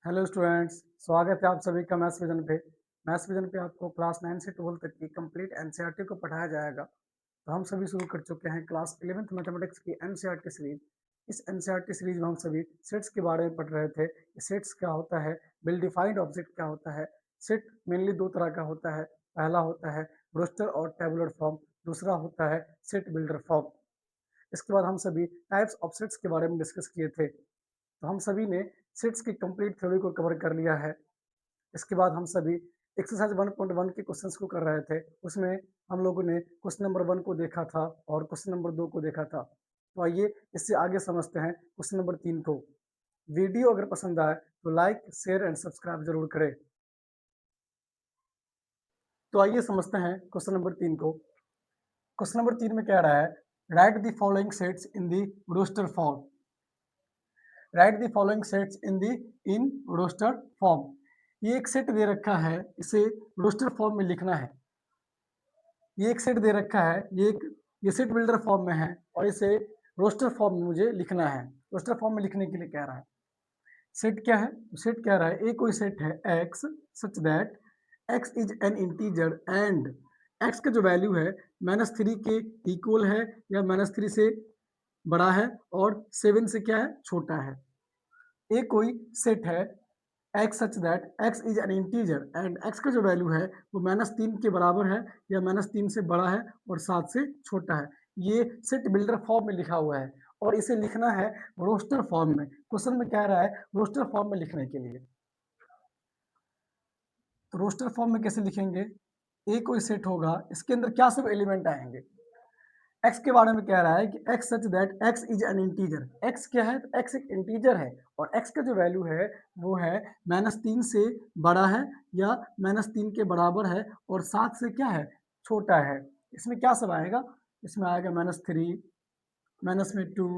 Hello students, स्वागत है आप सभी का मैथ्स विजन पे। मैथ्स विजन पे आपको क्लास 9 से 12 तक की कंप्लीट एनसीईआरटी को पढ़ाया जाएगा। तो हम सभी शुरू कर चुके हैं क्लास 11th मैथमेटिक्स की एनसीईआरटी सीरीज। इस एनसीईआरटी सीरीज में हम सभी सेट्स के बारे में पढ़ रहे थे कि सेट्स क्या होता है, वेल डिफाइंड ऑब्जेक्ट क्या होता है। सेट मेनली दो तरह का होता है। पहला होता है रोस्टर और टेबुलर फॉर्म, दूसरा होता है सेट बिल्डर फॉर्म। इसके बाद हम सभी टाइप्स ऑफ सेट्स के बारे में डिस्कस किए थे। तो हम सभी ने सेट्स की कंप्लीट थ्योरी को कवर कर लिया है। इसके बाद हम सभी एक्सरसाइज 1.1 के क्वेश्चंस को कर रहे थे। उसमें हम लोगों ने क्वेश्चन नंबर 1 को देखा था और क्वेश्चन नंबर 2 को देखा था। तो आइए इससे आगे समझते हैं क्वेश्चन नंबर 3 को। वीडियो अगर पसंद आए तो लाइक, शेयर एंड सब्सक्राइब जरूर करें। तो आइए समझते हैं क्वेश्चन नंबर 3 को। क्वेश्चन नंबर 3 में कह रहा है write the following sets in the roster form. Write the following sets in roster form. ये एक सेट दे रखा है, इसे रोस्टर फॉर्म में लिखना है। ये एक सेट दे रखा है, ये सेट बिल्डर फॉर्म में है और इसे रोस्टर फॉर्म में मुझे लिखना है। रोस्टर फॉर्म में लिखने के लिए कह रहा है। सेट क्या है? सेट कह रहा है ए कोई सेट है x such that x is an integer and x का जो वैल्यू है -3 के इक्वल है या -3 से बड़ा है और 7 से क्या है, छोटा है। ए कोई सेट है x such that x is an integer and x का जो वैल्यू है वो -3 के बराबर है या -3 से बड़ा है और 7 से छोटा है। ये सेट बिल्डर फॉर्म में लिखा हुआ है और इसे लिखना है रोस्टर फॉर्म में। क्वेश्चन में कह रहा है रोस्टर फॉर्म में लिखने के लिए। तो रोस्टर फॉर्म में कैसे लिखेंगे? ए कोई सेट होगा, इसके अंदर क्या सब एलिमेंट आएंगे। x के बारे में कह रहा है कि x such that x is an integer. x क्या है? तो x एक इंटीजर है और x का जो वैल्यू है वो है -3 से बड़ा है या -3 के बराबर है और 7 से क्या है, छोटा है। इसमें क्या सब आएगा? इसमें आएगा -3, माइनस में 2,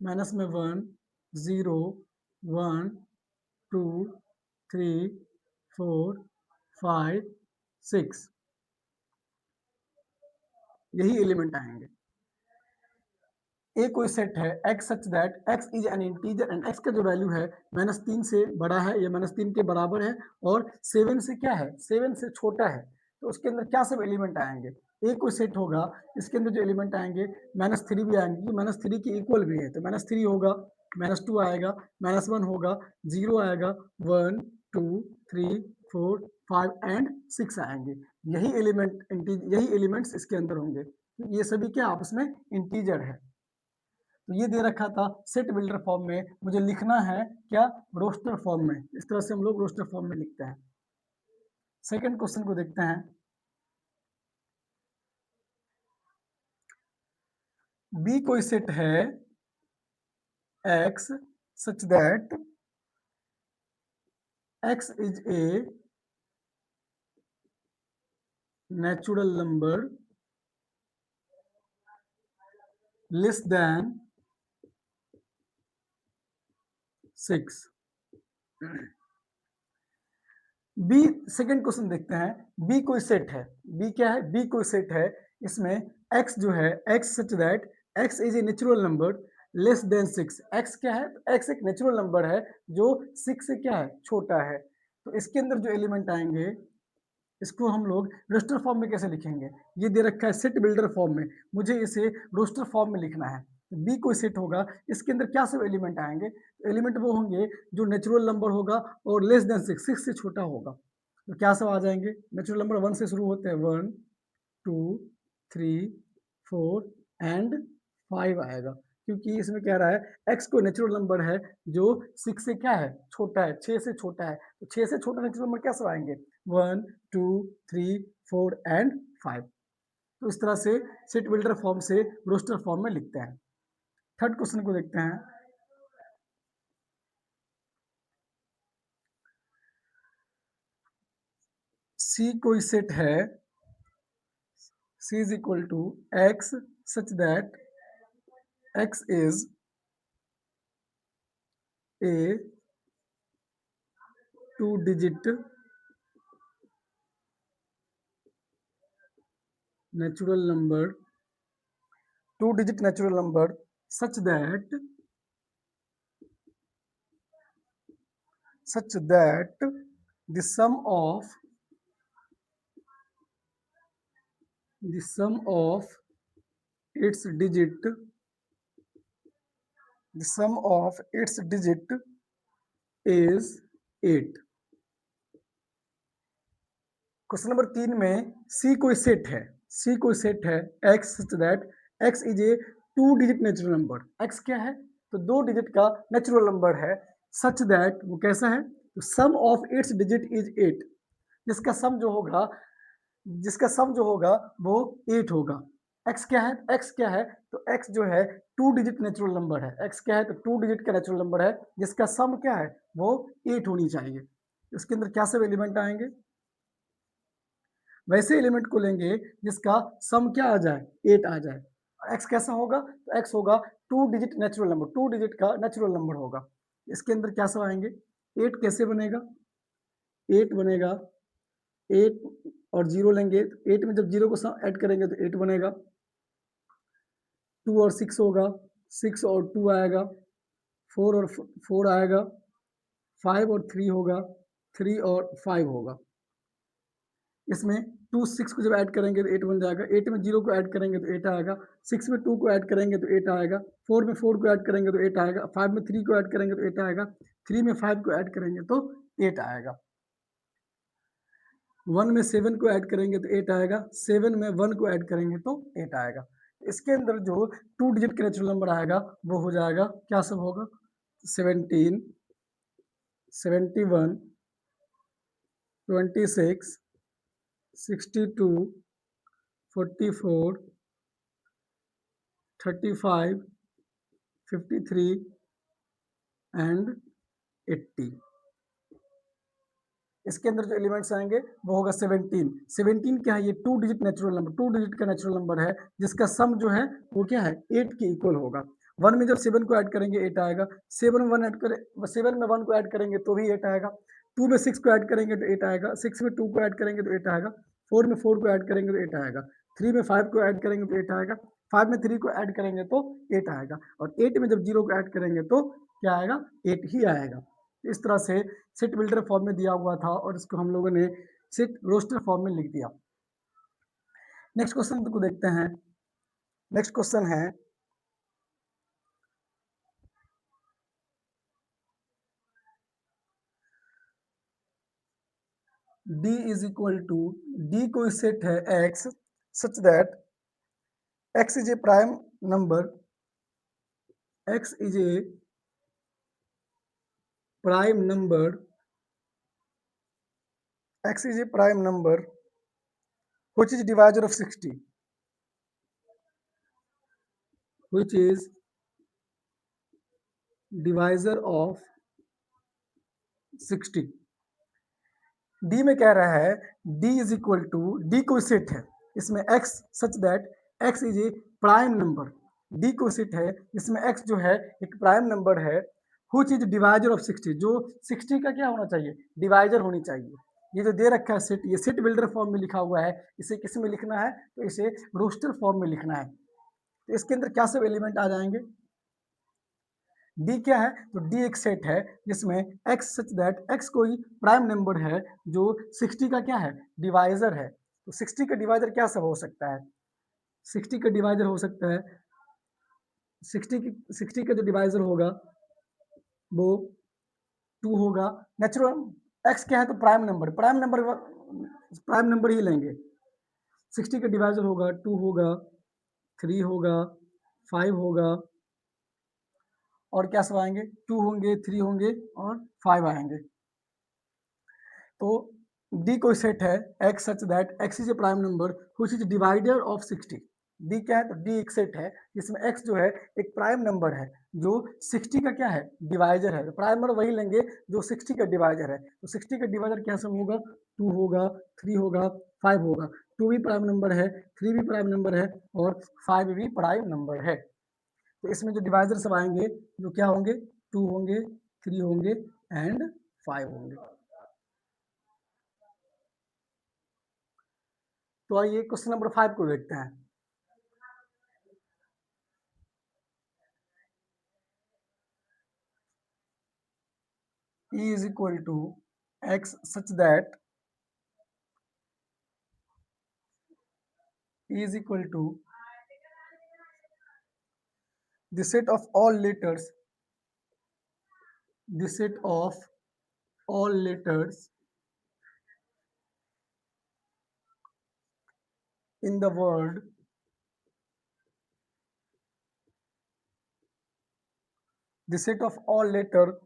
माइनस में 1, 0, 1, 2, 3, 4, 5, 6, यही एलिमेंट आएंगे। ए कोई सेट है x such that x is an integer and x का जो वैल्यू है -3 से बड़ा है या -3 के बराबर है और 7 से क्या है, 7 से छोटा है। तो उसके अंदर क्या सब एलिमेंट आएंगे? ए कोई सेट होगा, इसके अंदर जो एलिमेंट आएंगे -3 भी आएंगे, -3 के इक्वल भी है तो -3 होगा, -2 आएगा, -1 होगा, 0 आएगा, 1, 2, 3, 4, 5 एंड 6 आएंगे। यही एलिमेंट्स इसके अंदर होंगे। ये सभी क्या आपस में इंटीजर है। तो ये दे रखा था सेट बिल्डर फॉर्म में, मुझे लिखना है क्या, रोस्टर फॉर्म में। इस तरह से हम लोग रोस्टर फॉर्म में लिखते हैं। सेकंड क्वेश्चन को देखते हैं। बी कोई सेट है x such that x is a natural number less than 6। B, second question देखते हैं। बी कोई सेट है, बी क्या है, बी कोई सेट है, इसमें x जो है x such that x is a natural number less than 6। x क्या है? x एक नेचुरल नंबर है जो 6 से क्या है, छोटा है। तो इसके अंदर जो एलिमेंट आएंगे इसको हम लोग रोस्टर फॉर्म में कैसे लिखेंगे? ये दे रखा है सेट बिल्डर फॉर्म में, मुझे इसे रोस्टर फॉर्म में लिखना है। बी कोई सेट होगा, इसके अंदर क्या सब एलिमेंट आएंगे? एलिमेंट वो होंगे जो नेचुरल नंबर होगा और लेस देन 6, 6 से छोटा होगा। तो क्या सब आ जाएंगे? नेचुरल नंबर 1 से शुरू होते हैं, 1, 2, 3, 4 एंड 5 आएगा, क्योंकि इसमें कह रहा है x को नेचुरल नंबर है जो 6 से क्या है, छोटा है, 6 से छोटा है। तो 6 से छोटा नेचुरल नंबर क्या सब आएंगे? 1, 2, 3, 4 एंड 5। तो इस तरह से सेट बिल्डर फॉर्म से रोस्टर फॉर्म में लिखते हैं। थर्ड क्वेश्चन को देखते हैं। सी कोई सेट है, C is equal to x such that x is a two-digit natural number, two-digit natural number such that such that the sum of its digit is 8। Question number 3 में सी कोई set है x such that x is A 2 digit natural number. x क्या है? तो 2 digit का natural number है। Such that वो कैसा है? तो सम ऑफ इट्स डिजिट इज 8। जिसका सम जो होगा वो 8 होगा। x क्या है? तो x जो है 2 डिजिट नेचुरल नंबर है। x क्या है? तो 2 डिजिट का नेचुरल नंबर है जिसका सम क्या है? वो 8 होनी चाहिए। इसके अंदर क्या सब एलिमेंट आएंगे? वैसे एलिमेंट को लेंगे जिसका सम क्या आ जाए? 8 आ जाए। x कैसा होगा? तो x होगा 2 डिजिट नेचुरल नंबर, 2 डिजिट का नेचुरल नंबर होगा। इसके अंदर क्या सब आएंगे? 8 कैसे बनेगा? 8 बनेगा, 8 और 0 लेंगे तो 8 में जब 0 को ऐड करेंगे तो 8 बनेगा। 2 और 6 होगा, 6 और 2 आएगा, 4 और 4 आएगा, 5 और 3 होगा, 3 और 5 होगा। इसमें 2 6 को जब ऐड करेंगे तो 8 बन जाएगा। 8 में 0 को ऐड करेंगे तो 8 आएगा। 6 में 2 को ऐड करेंगे तो 8 आएगा। 4 में 4 को ऐड करेंगे तो 8 आएगा। 5 में 3 को ऐड करेंगे तो 8 आएगा। 3 में 5 को ऐड करेंगे तो 8 आएगा। 1 में 7 को ऐड करेंगे तो 8 आएगा। 7 में 1 को ऐड करेंगे तो 8 आएगा। इसके अंदर जो 2 डिजिट का नेचुरल नंबर आएगा वो हो जाएगा, क्या सब होगा? 17, 71, 26, 62, 44, 35, 53 एंड 80। इसके अंदर जो एलिमेंट्स आएंगे वो होगा 17। 17 क्या है? ये 2 डिजिट नेचुरल नंबर, 2 डिजिट का नेचुरल नंबर है जिसका सम जो है वो क्या है? 8 के इक्वल होगा। 1 में जब 7 को ऐड करेंगे 8 आएगा। 7 में 1 को ऐड करेंगे तो भी 8 आएगा। 2 में 6 को ऐड करेंगे तो 8 आएगा। 6 में 2 को ऐड करेंगे तो 8 आएगा। 4 में 4 को ऐड करेंगे तो 8 आएगा। 3 में 5 को ऐड करेंगे तो 8 आएगा। 5 में 3 को ऐड करेंगे तो 8 आएगा। और 8 में जब 0 को ऐड करेंगे तो क्या आएगा? 8 ही आएगा। इस तरह से सेट बिल्डर फॉर्म में दिया हुआ था और इसको हम लोगों ने सेट रोस्टर फॉर्म में लिख दिया। नेक्स्ट क्वेश्चन को देखते हैं। नेक्स्ट क्वेश्चन है d is equal to, d कोई सेट है x such that x is a prime number, x is a prime number, x is a prime number which is divisor of 60, which is divisor of 60। d में कह रहा है d is equal to, d कोई set है इसमें x such that x is a prime number. d कोई set है इसमें x जो है एक प्राइम नंबर है which is divisor of 60, जो 60 का क्या होना चाहिए? डिवाइजर होनी चाहिए। ये जो दे रखा है सेट, ये सेट बिल्डर फॉर्म में लिखा हुआ है। इसे किस में लिखना है? तो इसे रोस्टर फॉर्म में लिखना है। तो इसके अंदर क्या सब एलिमेंट आ जाएंगे? d क्या है? तो d एक सेट है जिसमें x सच दैट x कोई प्राइम नंबर है जो 60 का क्या है? डिवाइजर है। तो 60 का डिवाइजर क्या सब हो सकता है? 60 का डिवाइजर हो सकता है 60 का जो डिवाइजर होगा वो 2 होगा। नेचुरल x क्या है? तो प्राइम नंबर ही लेंगे। 60 का डिवाइजर होगा 2 होगा, 3 होगा, 5 होगा और क्या सब आएंगे? 2 होंगे, 3 होंगे और 5 आएंगे। तो d कोई सेट है x such that x is a prime number which is divider of 60। d क्या है? तो d एक सेट है जिसमें x जो है एक प्राइम नंबर है जो 60 का क्या है? डिवाइजर है। तो प्राइम नंबर वही लेंगे जो 60 का डिवाइजर है। तो 60 का डिवाइजर क्या सब होगा? 2 होगा, 3 होगा, 5 होगा। 2 भी प्राइम नंबर है, 3 भी प्राइम नंबर है और 5 भी प्राइम नंबर है। तो इसमें जो डिवाइजर सब आएंगे जो क्या होंगे? 2 होंगे, 3 होंगे एंड 5 होंगे। तो आइए क्वेश्चन नंबर 5 को देखते हैं। E is equal to X such that E is equal to the set of all letters, the set of all letters in the word, the set of all letter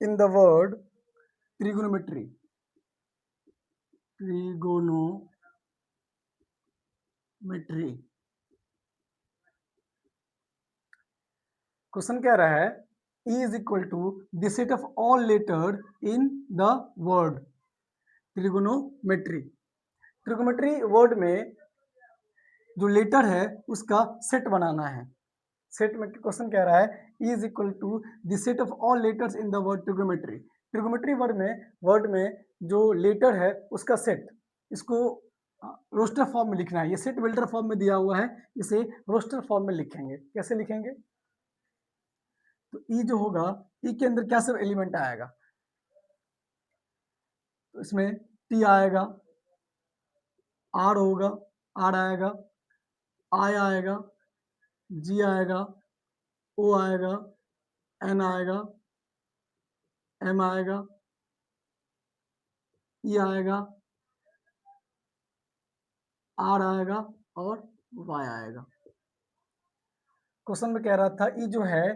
in the word trigonometry. Trigonometry. Question कह रहा है E is equal to the set of all letter in the word trigonometry. Trigonometry word में जो letter है उसका set बनाना है. Set में question कह रहा है E is equal to the set of all letters in the word trigonometry. Trigonometry word में जो लेटर है उसका सेट, इसको रोस्टर फॉर्म में लिखना है. ये सेट बिल्डर फॉर्म में दिया हुआ है, इसे रोस्टर फॉर्म में लिखेंगे. कैसे लिखेंगे? तो ई जो होगा, ई के अंदर क्या सब एलिमेंट आएगा? तो इसमें टी आएगा, आर होगा, आर आएगा, आई आएगा, जी आएगा, ओ आएगा, एन आएगा, एम आएगा, ई आएगा, आर आएगा और वाई आएगा. क्वेश्चन में कह रहा था ई जो है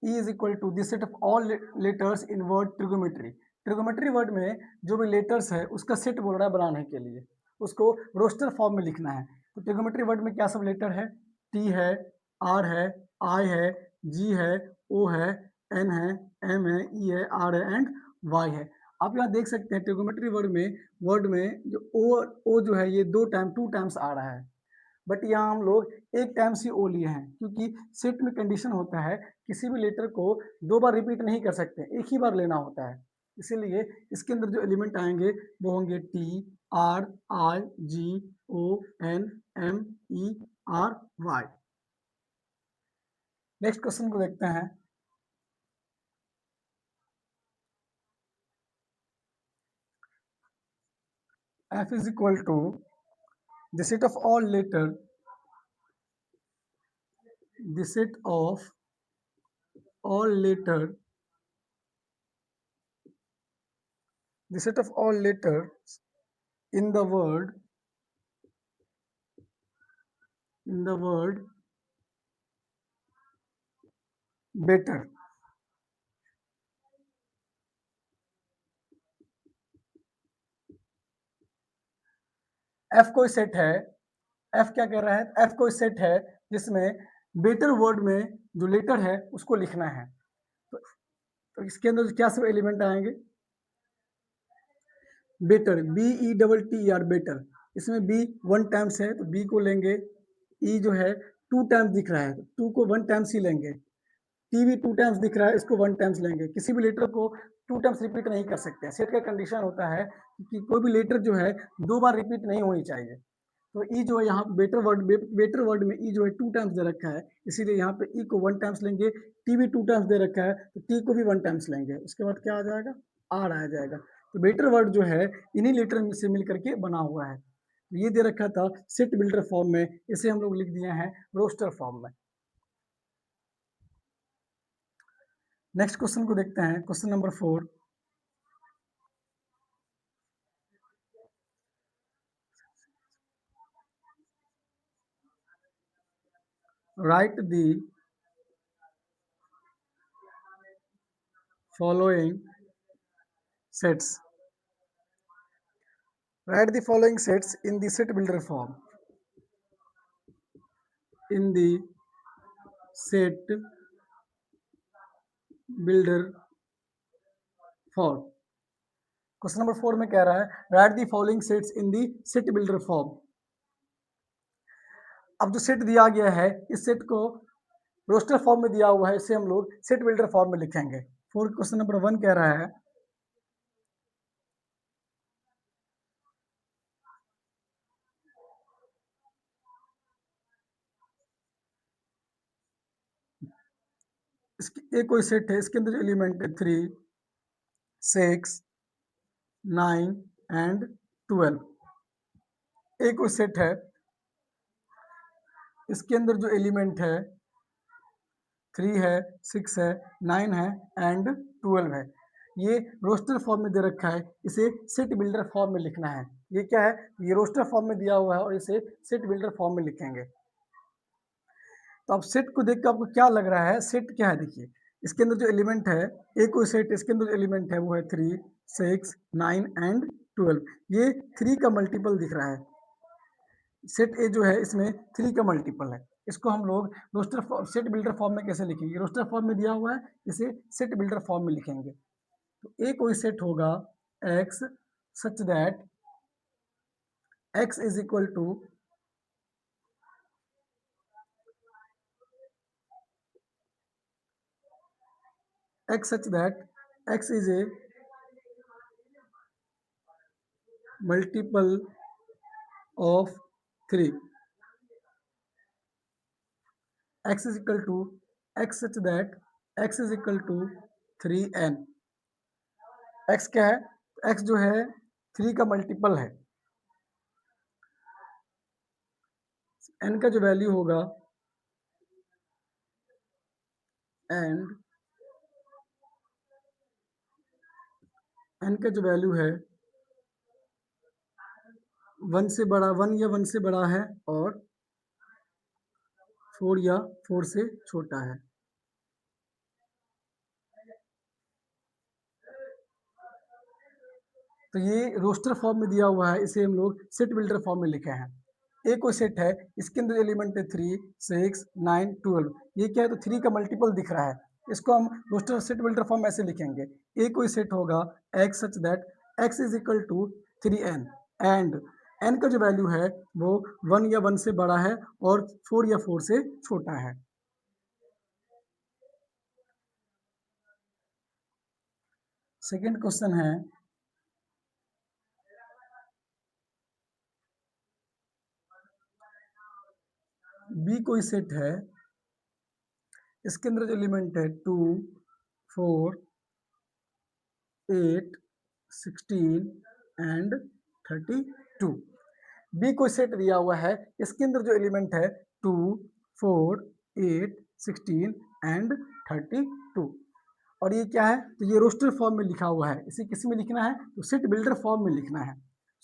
E is equal to the set of all letters in word trigonometry. Trigonometry word में जो भी लेटर्स है उसका सेट बोल रहा है बनाने के लिए, उसको रोस्टर फॉर्म में लिखना है. तो ट्रिगोमेट्री वर्ड में क्या सब लेटर है? टी है, आर है, आई है, जी है, ओ है, एन है, एम है, ई है, आर है एंड वाई है. आप यहाँ देख सकते हैं ट्रिगोमेट्री वर्ड में जो ओ जो है ये टू टाइम्स आ रहा है, बट यहाँ हम लोग एक टाइम से ओ लिए हैं क्योंकि सेट में कंडीशन होता है किसी भी लेटर को दो बार रिपीट नहीं कर सकते, एक ही बार लेना होता है. इसीलिए इसके अंदर जो एलिमेंट आएंगे वो होंगे T, R, I, G, O, N, M, E, R, Y. Next question को देखते हैं. F is equal to the set of all letter, the set of all letter, the set of all letters in the word better. F कोई set है, F क्या कह रहा है? F कोई सेट है जिसमें बेटर वर्ड में जो लेटर है उसको लिखना है. तो इसके अंदर क्या सब एलिमेंट आएंगे? Better, B E double T R, better. इसमें बी वन टाइम्स है तो बी को लेंगे. ई जो है टू टाइम्स दिख रहा है तो टू को वन टाइम्स ही लेंगे. टी भी टू टाइम्स दिख रहा है, इसको वन टाइम्स लेंगे. किसी भी लेटर को टू टाइम्स रिपीट नहीं कर सकते. सेट का कंडीशन होता है कि कोई भी लेटर जो है दो बार रिपीट नहीं होनी चाहिए. तो ई जो है यहाँ बेटर वर्ड में ई जो है टू टाइम्स दे रखा है, इसीलिए यहाँ पे ई को वन टाइम्स लेंगे. टी भी टू टाइम्स दे रखा है तो टी को भी वन टाइम्स लेंगे. उसके बाद क्या आ जाएगा? आर आ जाएगा. तो बेटर वर्ड जो है इन्हीं लेटर से मिल करके बना हुआ है. तो ये दे रखा था सेट बिल्डर फॉर्म में, इसे हम लोग लिख दिए हैं रोस्टर फॉर्म में. नेक्स्ट क्वेश्चन को देखते हैं. Question number 4. Right the following sets. Write the following sets in the set builder form. In the set builder form. Question number 4 में कह रहा है write the following sets in the set builder form. अब जो set दिया गया है इस सेट को रोस्टर फॉर्म में दिया हुआ है, इसे हम लोग सेट बिल्डर फॉर्म में लिखेंगे. क्वेश्चन नंबर 1 कह रहा है इसकी एक कोई सेट है, इसके अंदर जो एलिमेंट है 3, 6, 9 एंड 12। एक कोई सेट है, इसके अंदर जो एलिमेंट है 3 है, 6 है, 9 है एंड 12 है। ये रोस्टर फॉर्म में दे रखा है, इसे सेट बिल्डर फॉर्म में लिखना है। ये क्या है, ये रोस्टर फॉर्म में दिया हुआ है और इसे सेट बिल्डर फॉर्म में लिखेंगे। तो अब सेट को देख के आपको क्या लग रहा है, सेट क्या है देखिए, इसके अंदर जो एलिमेंट है, एक कोई सेट, इसके अंदर जो एलिमेंट है वो है 3, 6, 9 एंड 12। ये 3 का मल्टीपल दिख रहा है। सेट ए जो है इसमें 3 का मल्टीपल है। इसको हम लोग रोस्टर सेट बिल्डर फॉर्म में कैसे लिखेंगे, रोस्टर फॉर्म में दिया हुआ है, इसे सेट बिल्डर फॉर्म में लिखेंगे। तो ए कोई सेट होगा x such that x is equal to x such that x is a multiple of 3, x is equal to x such that x is equal to 3n। x क्या है, x जो है 3 का मल्टीपल है, n का जो value होगा and n का जो वैल्यू है 1 से बड़ा, 1 या 1 से बड़ा है और 4 या 4 से छोटा है। तो ये रोस्टर फॉर्म में दिया हुआ है, इसे हम लोग सेट बिल्डर फॉर्म में लिखे हैं। एक कोई सेट है, इसके अंदर एलिमेंट है 3, 6, 9, 12। ये क्या है, तो 3 का मल्टीपल दिख रहा है, इसको हम रोस्टर सेट बिल्डर फॉर्म ऐसे लिखेंगे। एक कोई सेट होगा x such that x is equal to 3n and n का जो वैल्यू है वो 1 या 1 से बड़ा है और 4 या 4 से छोटा है। सेकेंड क्वेश्चन है, बी कोई सेट है, इसके अंदर जो एलिमेंट है 2, 4, 8, 16 एंड 32। बी कोई सेट दिया हुआ है, इसके अंदर जो एलिमेंट है 2, 4, 8, 16 एंड 32। और ये क्या है, तो ये रोस्टर फॉर्म में लिखा हुआ है, इसे किस में लिखना है, तो सेट बिल्डर फॉर्म में लिखना है।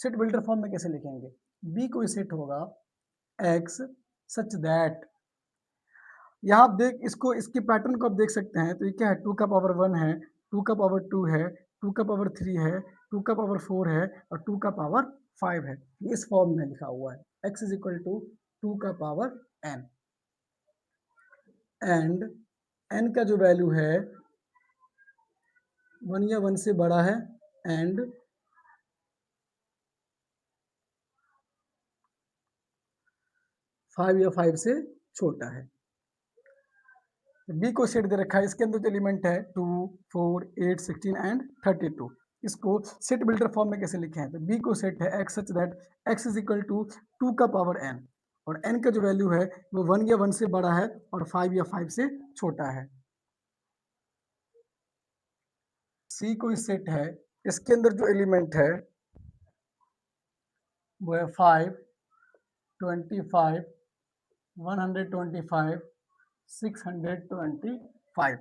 सेट बिल्डर फॉर्म में कैसे लिखेंगे, बी कोई सेट होगा x सच दैट, यहाँ आप देख इसको, इसके पैटर्न को आप देख सकते हैं। तो ये क्या है, 2 का पावर 1 है, 2 का पावर 2 है, 2 का पावर 3 है, 2 का पावर 4 है और 2 का पावर 5 है। ये इस फॉर्म में लिखा हुआ है, x इज इक्वल टू 2 का पावर n एंड n का जो वैल्यू है 1 या 1 से बड़ा है एंड 5 या 5 से छोटा है। बी को सेट दे रखा है, इसके अंदर जो एलिमेंट है 2, 4, 8, 16 एंड 32। इसको सेट बिल्डर फॉर्म में कैसे लिखे हैं, तो बी को सेट है x such that x is equal to 2 का पावर n और n का जो वैल्यू है वो 1 या 1 से बड़ा है और 5 या 5 से छोटा है। सी कोई सेट है, इसके अंदर जो एलिमेंट है वो है 5, 25, 125, 625।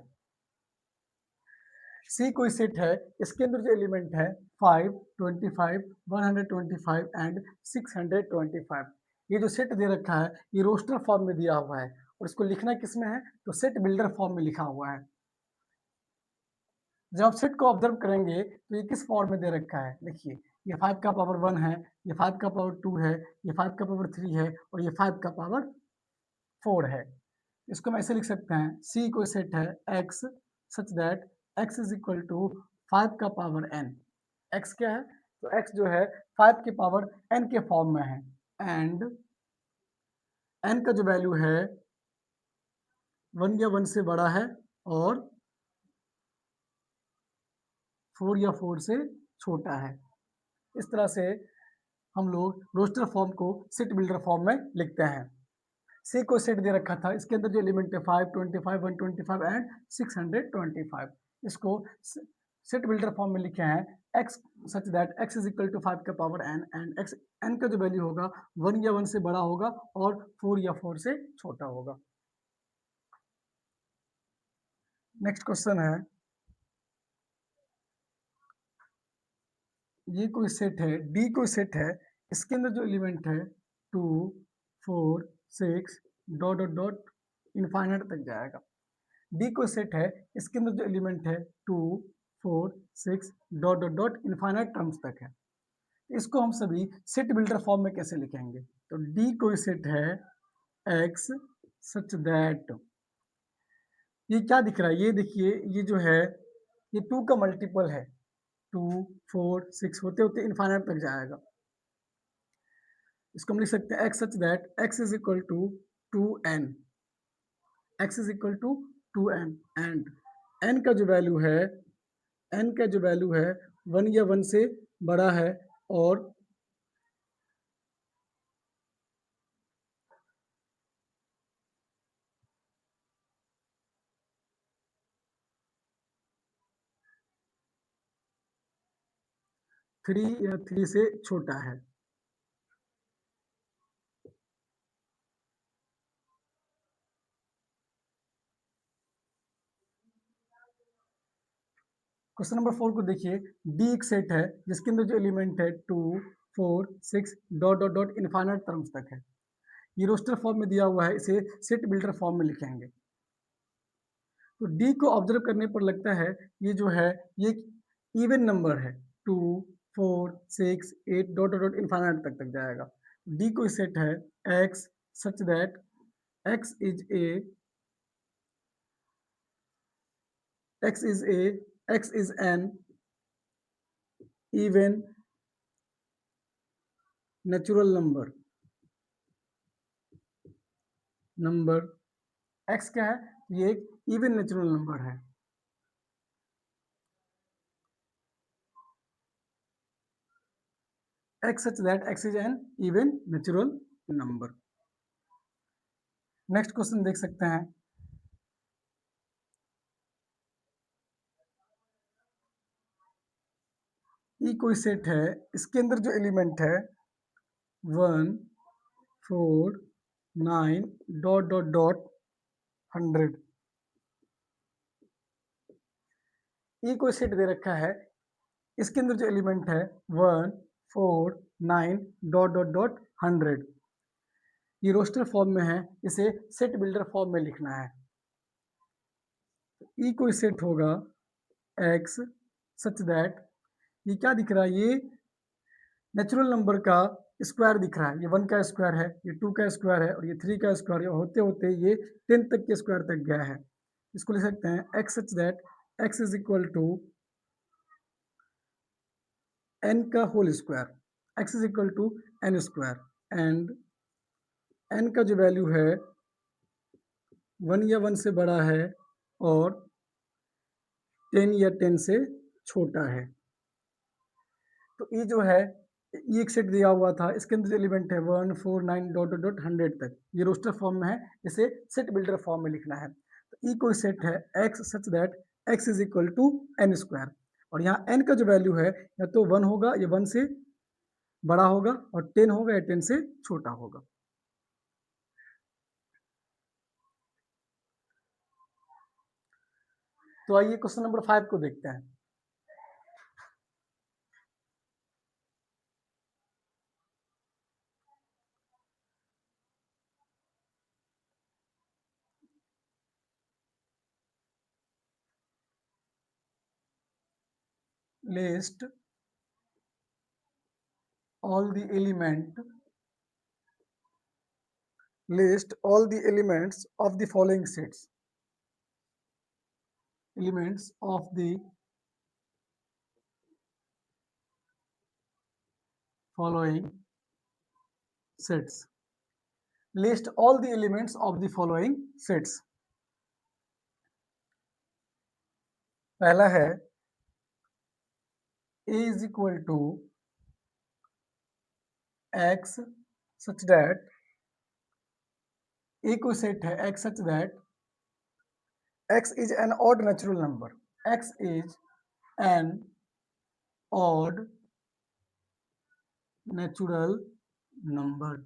सी कोई सेट है, इसके अंदर जो एलिमेंट है 5, 25, 125 एंड 625। ये जो सेट दे रखा है ये रोस्टर फॉर्म में दिया हुआ है और इसको लिखना किस में है, तो सेट बिल्डर फॉर्म में लिखा हुआ है। जब आप सेट को ऑब्जर्व करेंगे तो ये किस फॉर्म में दे रखा है, देखिए ये 5 का पावर 1 है, ये 5 का पावर 2 है, ये 5 का पावर 3 है और ये 5 का पावर 4 है। इसको हम ऐसे लिख सकते हैं, सी कोई सेट है x such that x is equal to 5 का पावर n। x क्या है, तो x जो है 5 के पावर n के फॉर्म में है एंड n का जो वैल्यू है 1 या 1 से बड़ा है और 4 या 4 से छोटा है। इस तरह से हम लोग रोस्टर फॉर्म को सेट बिल्डर फॉर्म में लिखते हैं। सी को सेट दे रखा था, इसके अंदर जो एलिमेंट है 5, 25, 125 एंड 625। इसको सेट बिल्डर फॉर्म में लिखे हैं x such that x is equal to 5 का power n and x n का जो वैल्यू होगा 1 या 1 से बड़ा होगा और 4 या 4 से छोटा होगा। नेक्स्ट क्वेश्चन है, ये कोई सेट है, डी कोई सेट है, इसके अंदर जो एलिमेंट है 2 4 6 डॉट डॉट डॉट इनफाइनाइट तक जाएगा। डी कोई सेट है, इसके अंदर जो एलिमेंट है 2 4 6 dot dot dot infinite terms तक है। इसको हम सभी सेट बिल्डर फॉर्म में कैसे लिखेंगे? तो डी कोई सेट है एक्स सच दैट, ये क्या दिख रहा है, ये देखिए, ये जो है ये 2 का मल्टीपल है, 2 4 6 होते होते इनफाइनाइट तक जाएगा। इसको हम लिख सकते हैं x such that x is equal to 2n, x is equal to 2n and n का जो वैल्यू है, n का जो वैल्यू है 1 या 1 से बड़ा है और 3 या 3 से छोटा है। क्वेश्चन नंबर 4 को देखिए, डी एक सेट है जिसके अंदर जो एलिमेंट है 2 4 6 dot dot dot infinite terms तक है। ये रोस्टर फॉर्म में दिया हुआ है, इसे सेट बिल्डर फॉर्म में लिखेंगे। तो डी को ऑब्जर्व करने पर लगता है ये जो है ये इवन नंबर है, 2 4 6 8 डॉट डॉट डॉट इनफाइनाइट तक तक जाएगा। डी कोई सेट है x such that x is a x is a x is an even natural number x क्या है, ये एक इवन नेचुरल नंबर है। x such that x is an even natural number। Next question देख सकते हैं, ई कोई सेट है, इसके अंदर जो एलिमेंट है 1 4 9 डॉट डॉट डॉट 100। ई कोई सेट दे रखा है, इसके अंदर जो एलिमेंट है 1 4 9 डॉट डॉट डॉट 100। ये रोस्टर फॉर्म में है, इसे सेट बिल्डर फॉर्म में लिखना है। ई कोई सेट होगा x सच दैट, ये क्या दिख रहा है, ये नेचुरल नंबर का स्क्वायर दिख रहा है, ये 1 का स्क्वायर है, ये 2 का स्क्वायर है और ये 3 का स्क्वायर है, होते होते ये 10 तक के स्क्वायर तक गया है। इसको लिख सकते हैं x such that x is equal to n का whole square, x is equal to n square and n का जो वैल्यू है 1 या 1 से बड़ा है और 10 या 10 से छोटा है। तो ये जो है, ये एक सेट दिया हुआ था, इसके अंदर एलिमेंट है 1 4 9 डॉट डॉट डॉट 100 तक, ये रोस्टर फॉर्म में है, इसे सेट बिल्डर फॉर्म में लिखना है। तो ई कोई सेट है x such that x is equal to n square, और यहाँ n का जो वैल्यू है या तो 1 होगा या 1 से बड़ा होगा और 10 होगा या 10 से छोटा होगा। तो आइए क्वेश्चन नंबर 5 को देखते हैं। List all the element list all the elements of the following sets, elements of the following sets, list all the elements of the following sets। पहला है a is equal to x such that, a को set है x such that x is an odd natural number, x is an odd natural number.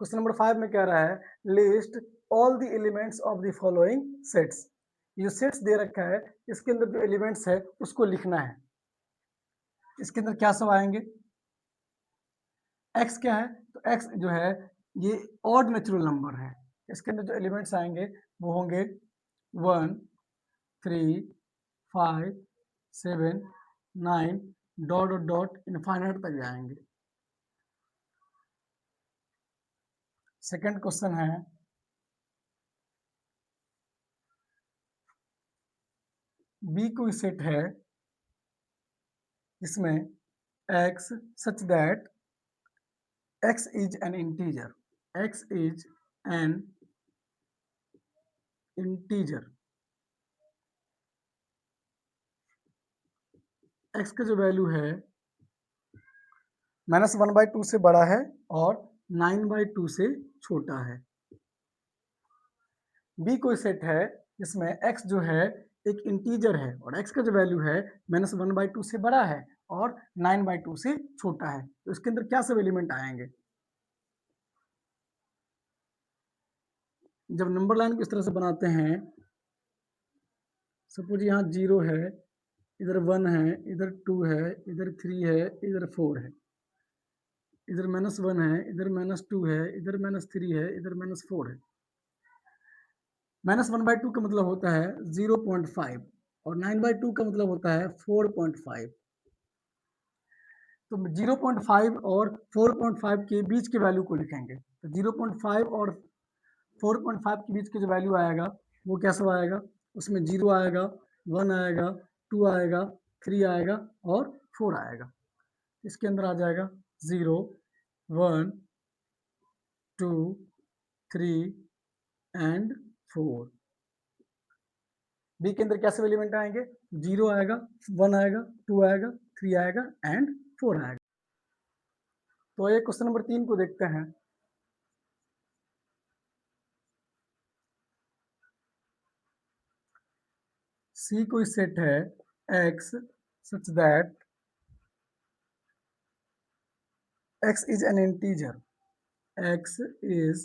Question number 5 में कह रहा है list all the elements of the following sets. ये जो sets दे रखा है इसके अंदर जो एलिमेंट्स है उसको लिखना है। इसके अंदर क्या सब आएंगे? एक्स क्या है? तो एक्स जो है ये ऑड नेचुरल नंबर है। इसके अंदर जो एलिमेंट्स आएंगे वो होंगे 1 3 5 7 9 डॉट डॉट डॉट इनफाइनाइट तक जाएंगे। सेकंड क्वेश्चन है बी कोई सेट है इसमें x such that x is an integer, x is an integer, x का जो वैल्यू है -1/2 से बड़ा है और 9/2 से छोटा है। b कोई सेट है इसमें x जो है एक इंटीजर है और x का जो वैल्यू है -1/2 से बड़ा है और 9/2 से छोटा है। तो इसके अंदर क्या सब एलिमेंट आएंगे? जब नंबर लाइन को इस तरह से बनाते हैं, सपोज यहाँ 0 है, इधर 1 है, इधर 2 है, इधर 3 है, इधर 4 है, इधर -1 है, इधर -2 है, इधर -3 है, इधर -4 है। -1/2 का मतलब होता है 0.5 और 9/2 का मतलब होता है 4.5। तो 0.5 और 4.5 के बीच के वैल्यू को लिखेंगे। तो 0.5 और 4.5 के बीच के जो वैल्यू आएगा वो कैसा आएगा? उसमें 0 आएगा, 1 आएगा, 2 आएगा, 3 आएगा और 4 आएगा। इसके अंदर आ जाएगा 0 1 2 3 एंड 4। बी के अंदर कैसे एलिमेंट आएंगे? 0 आएगा, 1 आएगा, 2 आएगा, 3 आएगा एंड 4 आएगा। तो ये क्वेश्चन नंबर 3 को देखते हैं। सी कोई सेट है x such that x is an integer, x is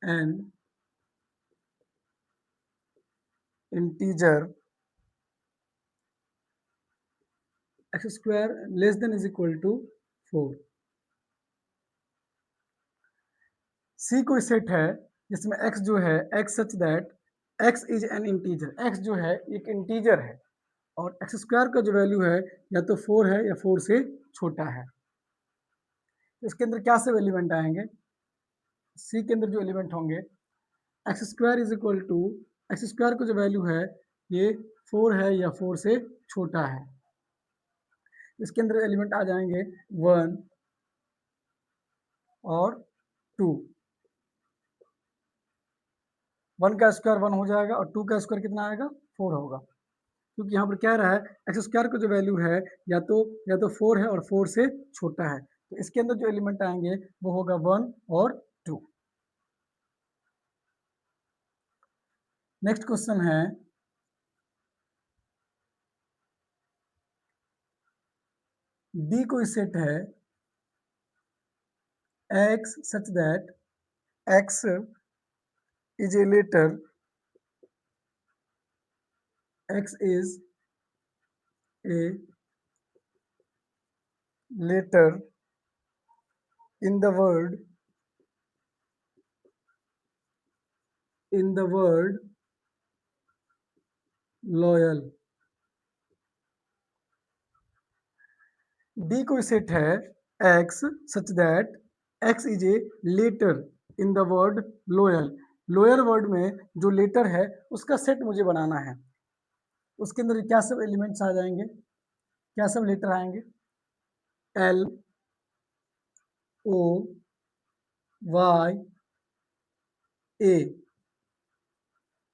an integer, x square less than is equal to 4। सी कोई सेट है जिसमें x जो है x such that x is an integer, x जो है एक इंटीजर है और x स्क्वायर का जो वैल्यू है या तो 4 है या 4 से छोटा है। इसके अंदर क्या सब एलिमेंट आएंगे? सी के अंदर जो एलिमेंट होंगे x square is equal to, x square का जो वैल्यू है ये 4 है या 4 से छोटा है। इसके अंदर एलिमेंट आ जाएंगे 1 और 2। 1 का स्क्वायर 1 हो जाएगा और 2 का स्क्वायर कितना आएगा? 4 होगा। क्योंकि यहाँ पर कह रहा है एक्स स्क्वायर का जो वैल्यू है या तो 4 है और 4 से छोटा है। तो इसके अंदर जो एलिमेंट आएंगे वो होगा 1 और 2। नेक्स्ट क्वेश्चन है डी कोई सेट है x such that x is a letter, x is a letter in the word loyal। D कोई सेट है x such that x is a letter in the word loyal। Lower word में जो letter है उसका set मुझे बनाना है। उसके अंदर क्या सब एलिमेंट्स आ जाएंगे? क्या सब लेटर आएंगे? L O Y A।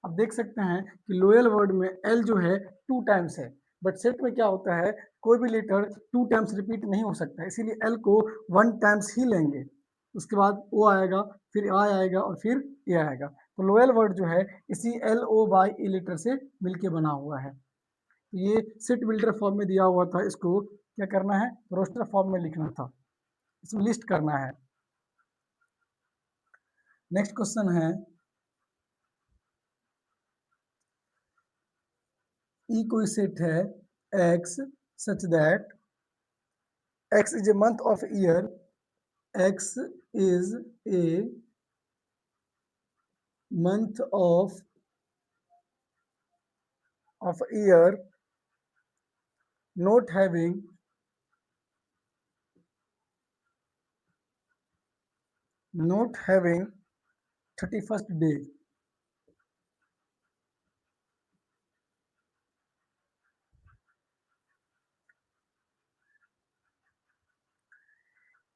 अब देख सकते हैं कि लोअर वर्ड में L जो है 2 टाइम्स है, बट सेट में क्या होता है कोई भी लेटर 2 टाइम्स रिपीट नहीं हो सकता, इसीलिए L को 1 टाइम्स ही लेंगे। उसके बाद O आएगा, फिर I आएगा और फिर A आएगा। तो लोअर वर्ड जो है इसी LOY लेटर से मिलके बना हुआ है। तो ये सेट बिल्डर फॉर्म में दिया हुआ था, इसको क्या करना है, रोस्टर फॉर्म में लिखना था, इसमें लिस्ट करना है। नेक्स्ट क्वेश्चन है, ई कोई सेट है x such that x is a month of year, x is a month of year not having 31st day।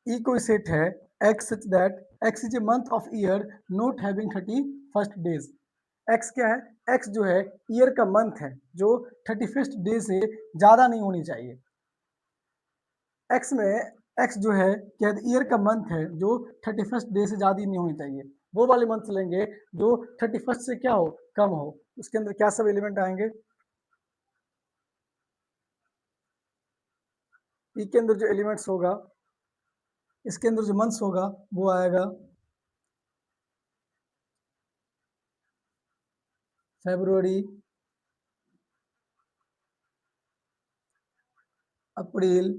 ई कोई सेट है x such that x is a month of year not having 31st days। x क्या है, x जो है year का month है जो 31st day से ज्यादा नहीं होनी चाहिए। x में x जो है क्या है, ईयर का मंथ है जो 31st डे से ज्यादा नहीं होनी चाहिए। वो वाले मंथ लेंगे जो 31st से क्या हो, कम हो। उसके अंदर क्या सब एलिमेंट आएंगे, ई के अंदर जो एलिमेंट्स होगा, इसके अंदर जो मंथ्स होगा वो आएगा फरवरी, अप्रैल,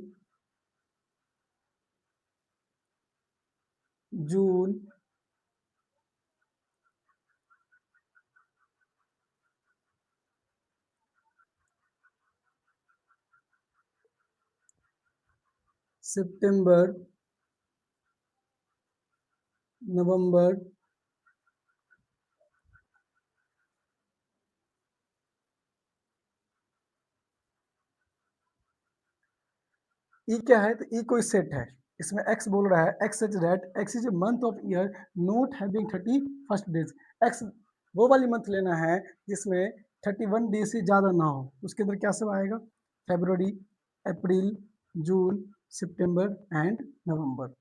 जून, सितंबर, नवंबर, ई क्या है, तो ई कोई सेट है, इसमें x बोल रहा है x such that x is a month of year not having 31st days. x वो वाली मंथ लेना है जिसमें 31 डे से ज्यादा ना हो। उसके अंदर क्या सब आएगा, फरवरी, अप्रैल, जून, सितंबर एंड नवंबर।